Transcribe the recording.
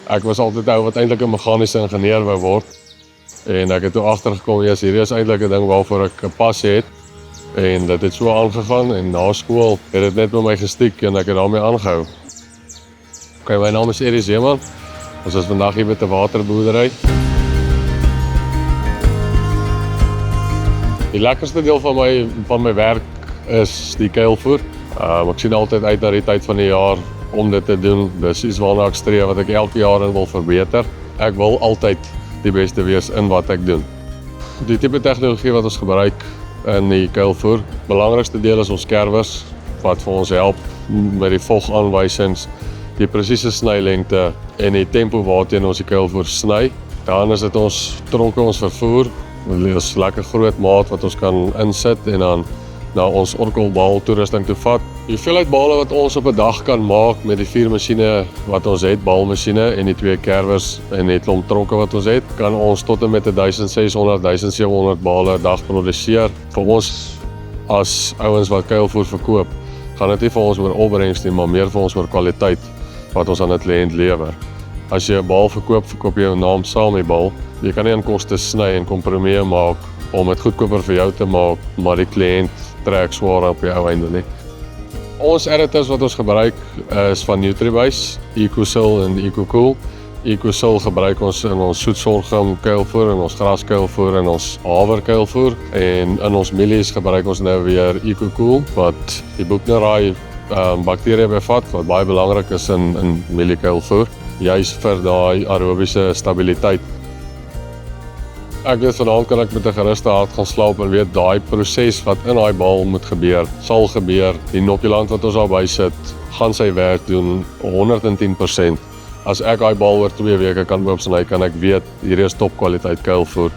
Ek was altyd ou wat eintlik 'n meganiese ingenieur wou word. En ek het toe agtergekom, ja, hierdie is eintlik 'n ding waarvoor ek 'n passie het. En dit het so aangegaan en na skool het dit net met my gestiek en ek het daarmee aangehou. Okay, my naam is Erie Zeeman. Ons is vandag hier met 'n waterboerdery. Die lekkerste deel van my werk is die kuilvoer. Ek sien altyd uit na die tyd van die jaar om dit te doen. Dis iets waarna ek streef wat ek elke jaar in wil verbeter. Ek wil altyd die beste wees in wat ek doen. Die tipe tegnologie wat ons gebruik in die kuilvoer, belangrikste deel is ons kerwers wat vir ons help met die vogaanwysings, die presiese snylengte en die tempo waarteen ons die kuilvoer sny. Dan is dit ons tronke, ons vervoer. Dit is lekker groot maat wat ons kan insit en dan na ons orkelbal toerusting toe vat. Die hoeveelheid bale wat ons op 'n dag kan maak met die 4 masjiene wat ons het, balmasjiene en die 2 kerwers en die klomp tronke wat ons het, kan ons tot en met 1600, 1700 bale 'n dag produseer. Vir ons as ouens wat kuilvoer verkoop, gaan dit nie vir ons oor opbrengs nie, maar meer vir ons oor kwaliteit wat ons aan 'n kliënt lewer. As jy 'n bal verkoop, verkoop jy jou naam saam met die bal. Jy kan nie aan koste sny en kompromieë maak om dit goedkoper vir jou te maak, maar die kliënt trek swaar op die ou einde nie. Ons additives wat ons gebruik is van Nutribase, EcoSil en EcoCool. EcoSil gebruik ons in ons soetsorghum kuilvoer, in ons graskuilvoer en ons haverkuilvoer. En in ons mielies gebruik ons nou weer EcoCool wat die boekneraai bakterieë bevat wat baie belangrik is in mieliekuilvoer, juis vir daai aerobiese stabiliteit. Ek weet vanaand kan ek met 'n geruste hart gaan slaap en weet daai proses wat in daai bal moet gebeur, sal gebeur. Die inokulant wat ons daarby sit, gaan sy werk doen 110%. As ek daai bal oor 2 weke kan oopsny, kan ek weet hierdie is topkwaliteit kuilvoer.